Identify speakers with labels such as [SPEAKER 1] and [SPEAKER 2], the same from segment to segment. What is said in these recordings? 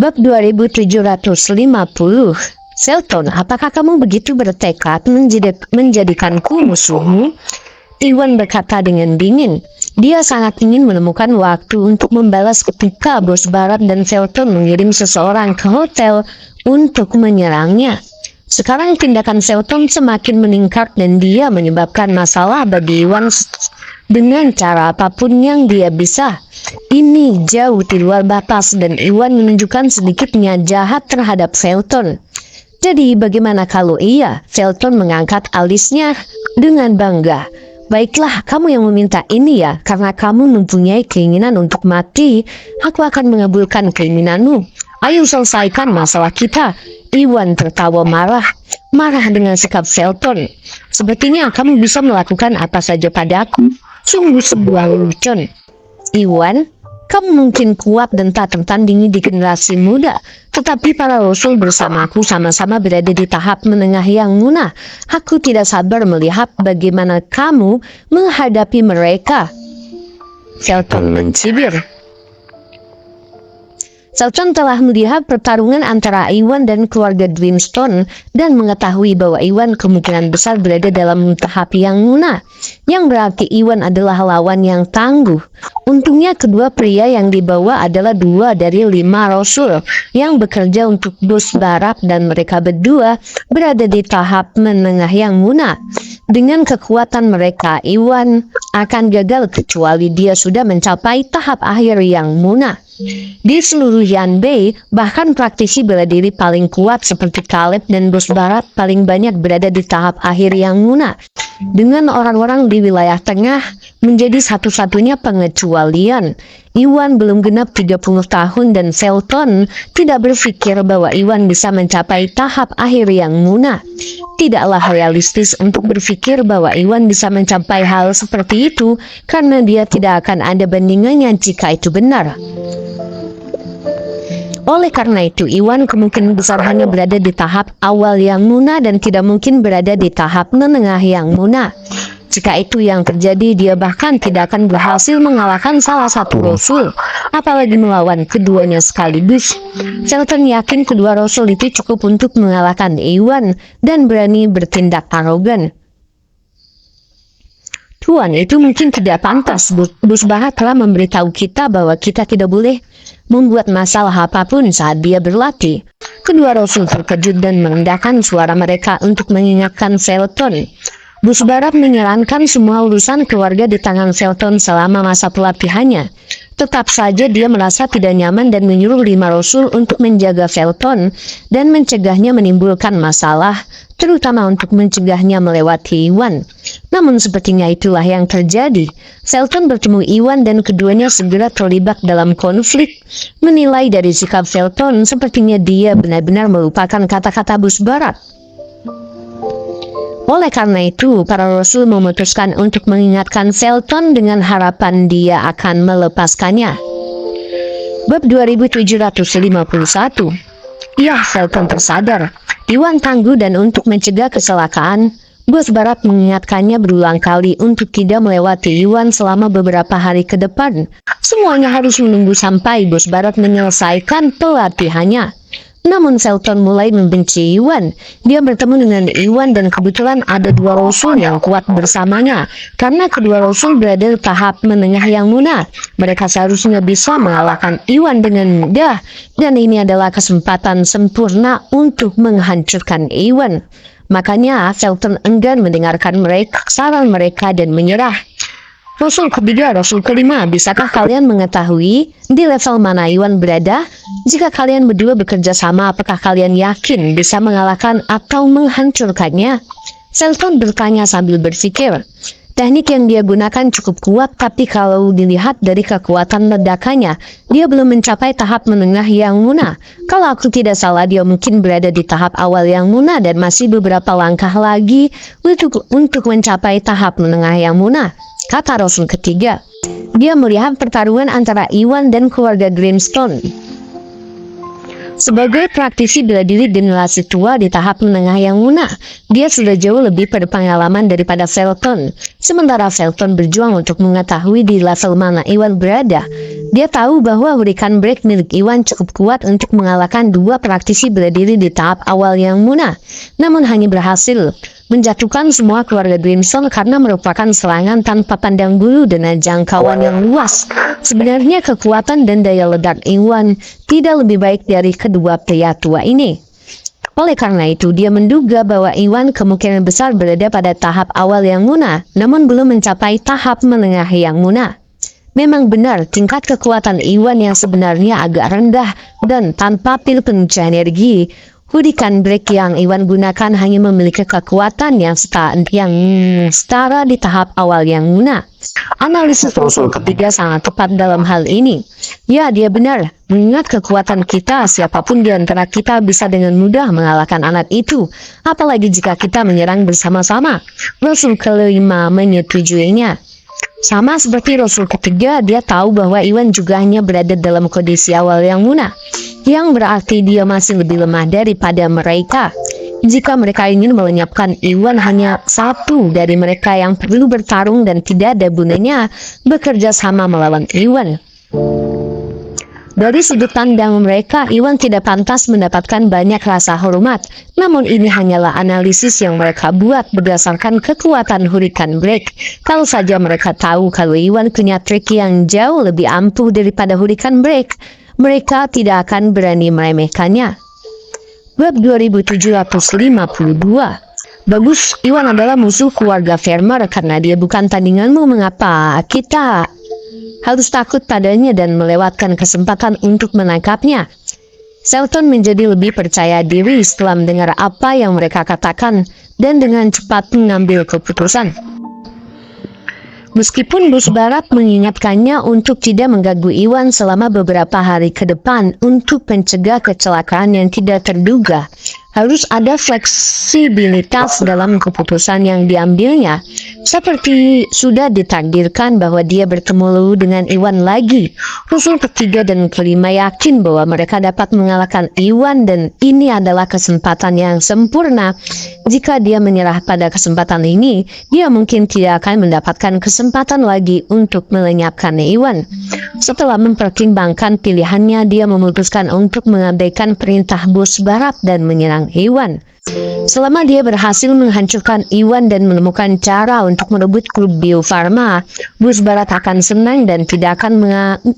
[SPEAKER 1] Bab 2750. Selton, apakah kamu begitu bertekad menjadikanku musuhmu? Iwan berkata dengan dingin. Dia sangat ingin menemukan waktu untuk membalas ketika bos Barat dan Selton mengirim seseorang ke hotel untuk menyerangnya. Sekarang tindakan Selton semakin meningkat dan dia menyebabkan masalah bagi Iwan dengan cara apapun yang dia bisa. Ini jauh di luar batas dan Iwan menunjukkan sedikitnya jahat terhadap Selton. Jadi bagaimana kalau iya? Selton mengangkat alisnya dengan bangga. Baiklah, kamu yang meminta ini ya, karena kamu mempunyai keinginan untuk mati. Aku akan mengabulkan keinginanmu. Ayo selesaikan masalah kita. Iwan tertawa marah dengan sikap Selton. Sepertinya kamu bisa melakukan apa saja padaku. Sungguh sebuah lelucon. Iwan, kamu mungkin kuat dan tak tertandingi di generasi muda, tetapi para rasul bersamaku sama-sama berada di tahap menengah yang munah. Aku tidak sabar melihat bagaimana kamu menghadapi mereka. Selton mencibir. Selton telah melihat pertarungan antara Iwan dan keluarga Dreamstone dan mengetahui bahwa Iwan kemungkinan besar berada dalam tahap yang munah, yang berarti Iwan adalah lawan yang tangguh. Untungnya kedua pria yang dibawa adalah 2 dari 5 rasul yang bekerja untuk bos Barat dan mereka berdua berada di tahap menengah yang munah. Dengan kekuatan mereka, Iwan akan gagal kecuali dia sudah mencapai tahap akhir yang munah. Di seluruh Yanbei, bahkan praktisi bela diri paling kuat seperti Caleb dan bos Barat paling banyak berada di tahap akhir yang munah. Dengan orang-orang di wilayah tengah menjadi satu-satunya pengecualian. Iwan belum genap 30 tahun dan Selton tidak berpikir bahwa Iwan bisa mencapai tahap akhir yang munah. Tidaklah realistis untuk berpikir bahwa Iwan bisa mencapai hal seperti itu karena dia tidak akan ada bandingannya jika itu benar. Oleh karena itu, Iwan kemungkinan besar hanya berada di tahap awal yang munah dan tidak mungkin berada di tahap menengah yang munah. Jika itu yang terjadi, dia bahkan tidak akan berhasil mengalahkan salah satu rasul, apalagi melawan keduanya sekaligus. Selton yakin kedua rasul itu cukup untuk mengalahkan Iwan dan berani bertindak arogan. Tuan, itu mungkin tidak pantas. Bos Barat telah memberitahu kita bahwa kita tidak boleh membuat masalah apapun saat dia berlatih. Kedua rasul terkejut dan merendahkan suara mereka untuk mengingatkan Selton. Bos Barat menyarankan semua urusan keluarga di tangan Selton selama masa pelatihannya. Tetap saja dia merasa tidak nyaman dan menyuruh 5 rasul untuk menjaga Selton dan mencegahnya menimbulkan masalah, terutama untuk mencegahnya melewati Iwan. Namun sepertinya itulah yang terjadi. Selton bertemu Iwan dan keduanya segera terlibat dalam konflik. Menilai dari sikap Selton, sepertinya dia benar-benar melupakan kata-kata bos Barat. Oleh karena itu, para rasul memutuskan untuk mengingatkan Selton dengan harapan dia akan melepaskannya. Bab 2751. Ya, Selton tersadar. Iwan tangguh dan untuk mencegah kecelakaan, bos Barat mengingatkannya berulang kali untuk tidak melewati Iwan selama beberapa hari ke depan. Semuanya harus menunggu sampai bos Barat menyelesaikan pelatihannya. Namun Selton mulai membenci Iwan. Dia bertemu dengan Iwan dan kebetulan ada 2 rasul yang kuat bersamanya. Karena kedua rasul berada di tahap menengah yang munah, mereka seharusnya bisa mengalahkan Iwan dengan mudah. Dan ini adalah kesempatan sempurna untuk menghancurkan Iwan. Makanya Selton enggan mendengarkan saran mereka dan menyerah. Rasul ketiga, rasul kelima, bisakah kalian mengetahui di level mana Iwan berada? Jika kalian berdua bekerja sama, apakah kalian yakin bisa mengalahkan atau menghancurkannya? Selton bertanya sambil berpikir. Teknik yang dia gunakan cukup kuat, tapi kalau dilihat dari kekuatan ledakannya, dia belum mencapai tahap menengah yang munah. Kalau aku tidak salah, dia mungkin berada di tahap awal yang munah dan masih beberapa langkah lagi untuk mencapai tahap menengah yang munah, kata rasul ketiga. Dia melihat pertarungan antara Iwan dan keluarga Dreamstone. Sebagai praktisi bela diri generasi tua di tahap menengah yang munah, dia sudah jauh lebih berpengalaman daripada Selton. Sementara Felton berjuang untuk mengetahui di level mana Iwan berada. Dia tahu bahwa Hurricane Break milik Iwan cukup kuat untuk mengalahkan dua praktisi berdiri di tahap awal yang Munah. Namun hanya berhasil menjatuhkan semua keluarga Grimstone karena merupakan serangan tanpa pandang bulu dengan jangkauan yang luas. Sebenarnya kekuatan dan daya ledak Iwan tidak lebih baik dari kedua pria tua ini. Oleh karena itu, dia menduga bahwa Iwan kemungkinan besar berada pada tahap awal yang Munah, namun belum mencapai tahap menengah yang Munah. Memang benar, tingkat kekuatan Iwan yang sebenarnya agak rendah dan tanpa pil penguji energi. Hurricane Break yang Iwan gunakan hanya memiliki kekuatan yang setara di tahap awal yang Munah. Analisis usul ketiga sangat tepat dalam hal ini. Ya, dia benar. Mengingat kekuatan kita, siapapun di antara kita bisa dengan mudah mengalahkan anak itu. Apalagi jika kita menyerang bersama-sama. Rasul kelima menyetujuinya. Sama seperti Rasul ketiga, dia tahu bahwa Iwan juga hanya berada dalam kondisi awal yang Munah. Yang berarti dia masih lebih lemah daripada mereka. Jika mereka ingin melenyapkan Iwan, hanya satu dari mereka yang perlu bertarung dan tidak ada gunanya bekerja sama melawan Iwan. Dari sudut pandang mereka, Iwan tidak pantas mendapatkan banyak rasa hormat. Namun ini hanyalah analisis yang mereka buat berdasarkan kekuatan Hurricane Break. Kalau saja mereka tahu kalau Iwan punya trik yang jauh lebih ampuh daripada Hurricane Break, mereka tidak akan berani meremehkannya. Bab 2752. Bagus, Iwan adalah musuh keluarga Farmer karena dia bukan tandinganmu. Mengapa kita harus takut padanya dan melewatkan kesempatan untuk menangkapnya? Selton menjadi lebih percaya diri setelah mendengar apa yang mereka katakan dan dengan cepat mengambil keputusan. Meskipun Bos Barat mengingatkannya untuk tidak mengganggu Iwan selama beberapa hari ke depan untuk mencegah kecelakaan yang tidak terduga, harus ada fleksibilitas dalam keputusan yang diambilnya. Seperti sudah ditakdirkan bahwa dia bertemu dengan Iwan lagi. Usul ketiga dan kelima yakin bahwa mereka dapat mengalahkan Iwan dan ini adalah kesempatan yang sempurna. Jika dia menyerah pada kesempatan ini, dia mungkin tidak akan mendapatkan kesempatan lagi untuk melenyapkan Iwan. Setelah mempertimbangkan pilihannya, dia memutuskan untuk mengabaikan perintah Bos Barat dan menyerang Iwan. Selama dia berhasil menghancurkan Iwan dan menemukan cara untuk merebut klub Bio Farma, Bos Barat akan senang dan tidak akan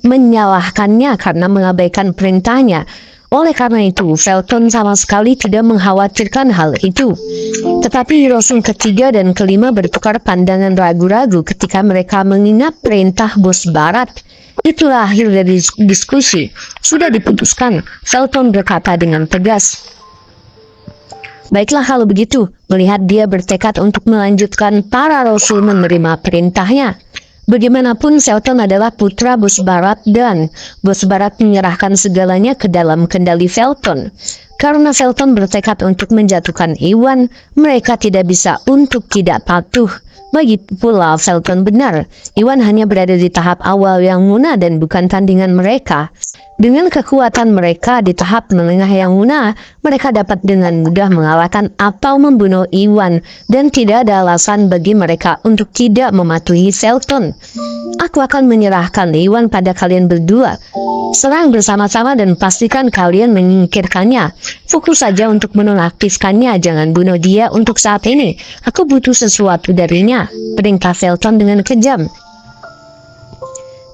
[SPEAKER 1] menyalahkannya karena mengabaikan perintahnya. Oleh karena itu, Felton sama sekali tidak mengkhawatirkan hal itu. Tetapi Rasul ketiga dan kelima bertukar pandangan ragu-ragu ketika mereka mengingat perintah Bos Barat. Itulah akhir dari diskusi. Sudah diputuskan, Felton berkata dengan tegas. Baiklah kalau begitu, melihat dia bertekad untuk melanjutkan, para Rasul menerima perintahnya. Bagaimanapun Selton adalah putra Bos Barat dan Bos Barat menyerahkan segalanya ke dalam kendali Felton. Karena Felton bertekad untuk menjatuhkan Iwan, mereka tidak bisa untuk tidak patuh. Bagi pula Felton benar, Iwan hanya berada di tahap awal yang Munah dan bukan tandingan mereka. Dengan kekuatan mereka di tahap menengah yang Munah, mereka dapat dengan mudah mengalahkan atau membunuh Iwan dan tidak ada alasan bagi mereka untuk tidak mematuhi Felton. Aku akan menyerahkan Iwan pada kalian berdua. Serang bersama-sama dan pastikan kalian menyingkirkannya. Fokus saja untuk menonaktifkannya, jangan bunuh dia untuk saat ini. Aku butuh sesuatu darinya, perintah Felton dengan kejam.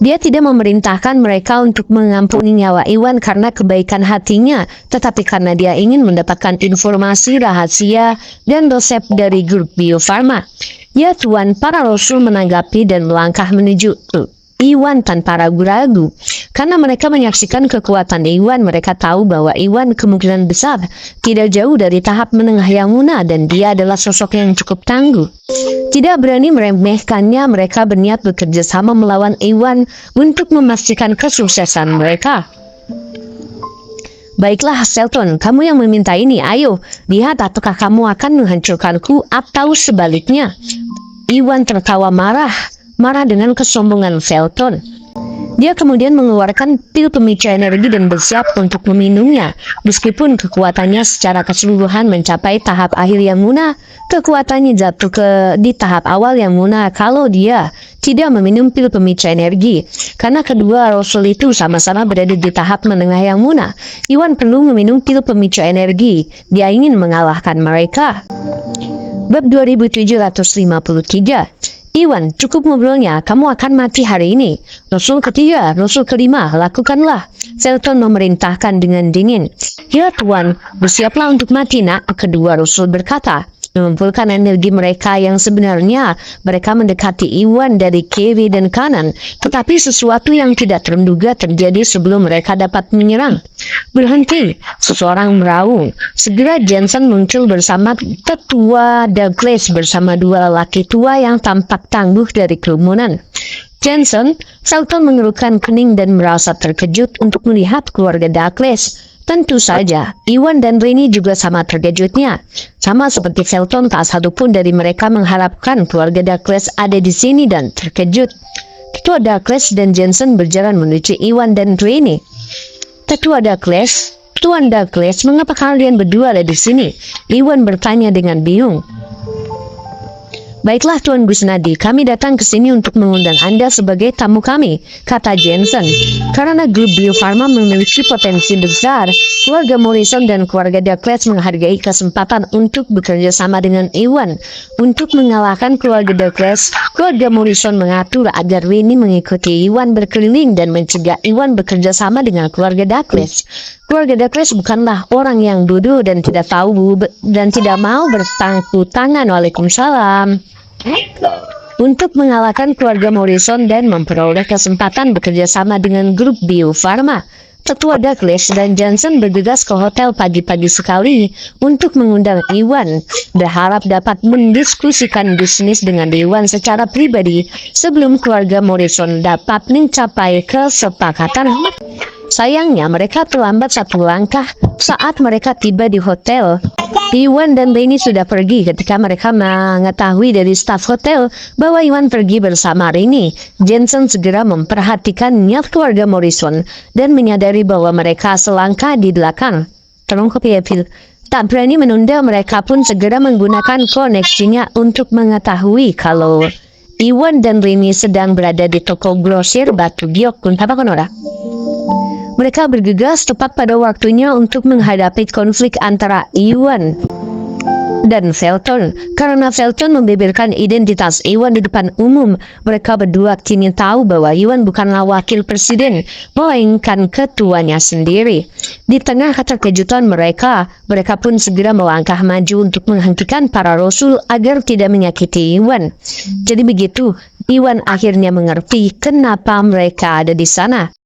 [SPEAKER 1] Dia tidak memerintahkan mereka untuk mengampuni nyawa Iwan karena kebaikan hatinya, tetapi karena dia ingin mendapatkan informasi rahasia dan resep dari grup Bio Farma. Ya Tuan, para Rasul menanggapi dan melangkah menuju Iwan tanpa ragu-ragu. Karena mereka menyaksikan kekuatan Iwan, mereka tahu bahwa Iwan kemungkinan besar tidak jauh dari tahap menengah yang Munah dan dia adalah sosok yang cukup tangguh. Tidak berani meremehkannya, mereka berniat bekerja sama melawan Iwan untuk memastikan kesuksesan mereka. Baiklah Selton, kamu yang meminta ini, ayo, lihat apakah kamu akan menghancurkanku atau sebaliknya. Iwan tertawa marah dengan kesombongan Felton. Dia kemudian mengeluarkan pil pemicu energi dan bersiap untuk meminumnya. Meskipun kekuatannya secara keseluruhan mencapai tahap akhir yang munah, kekuatannya jatuh di tahap awal yang munah kalau dia tidak meminum pil pemicu energi. Karena kedua rasul itu sama-sama berada di tahap menengah yang munah, Iwan perlu meminum pil pemicu energi. Dia ingin mengalahkan mereka. Bab 2753. Iwan, cukup ngobrolnya, kamu akan mati hari ini. Rasul ketiga, rasul kelima, lakukanlah. Selton memerintahkan dengan dingin. Ya Tuan, bersiaplah untuk mati nak, kedua rasul berkata. Mengumpulkan energi mereka yang sebenarnya, mereka mendekati Iwan dari kiri dan kanan, tetapi sesuatu yang tidak terduga terjadi sebelum mereka dapat menyerang. Berhenti, seseorang meraung. Segera Jensen muncul bersama tetua Douglas bersama dua lelaki tua yang tampak tangguh dari kerumunan. Jensen, Selton mengerutkan kening dan merasa terkejut untuk melihat keluarga Douglas. Tentu saja, Iwan dan Rini juga sama terkejutnya. Sama seperti Felton, tak satupun dari mereka mengharapkan keluarga Douglas ada di sini dan terkejut. Tetua Douglas dan Jensen berjalan menuju Iwan dan Rini. Tetua Douglas, Tuan Douglas, mengapa kalian berdua ada di sini? Iwan bertanya dengan bingung. Baiklah Tuan Gusnadi, kami datang ke sini untuk mengundang Anda sebagai tamu kami, kata Jensen. Karena grup Bio Farma memiliki potensi besar, keluarga Morrison dan keluarga Douglas menghargai kesempatan untuk bekerja sama dengan Iwan. Untuk mengalahkan keluarga Douglas, keluarga Morrison mengatur agar Winnie mengikuti Iwan berkeliling dan mencegah Iwan bekerja sama dengan keluarga Douglas. Keluarga Douglas bukanlah orang yang bodoh dan tidak tahu dan tidak mau bertangku tangan. Waalaikumsalam. Untuk mengalahkan keluarga Morrison dan memperoleh kesempatan bekerja sama dengan grup Bio Farma, Tetua Douglas dan Jensen bergegas ke hotel pagi-pagi sekali untuk mengundang Iwan, berharap dapat mendiskusikan bisnis dengan Iwan secara pribadi sebelum keluarga Morrison dapat mencapai kesepakatan. Sayangnya mereka terlambat satu langkah saat mereka tiba di hotel. Iwan dan Rini sudah pergi ketika mereka mengetahui dari staf hotel bahwa Iwan pergi bersama Rini. Jensen segera memperhatikan niat keluarga Morrison dan menyadari bahwa mereka selangkah di belakang. Tak berani menunda, mereka pun segera menggunakan koneksinya untuk mengetahui kalau Iwan dan Rini sedang berada di toko grosir Batu Giok. Mereka bergegas tepat pada waktunya untuk menghadapi konflik antara Iwan dan Felton. Karena Felton membeberkan identitas Iwan di depan umum, mereka berdua kini tahu bahwa Iwan bukanlah wakil presiden, melainkan ketuanya sendiri. Di tengah keterkejutan mereka pun segera melangkah maju untuk menghentikan para rasul agar tidak menyakiti Iwan. Jadi begitu, Iwan akhirnya mengerti kenapa mereka ada di sana.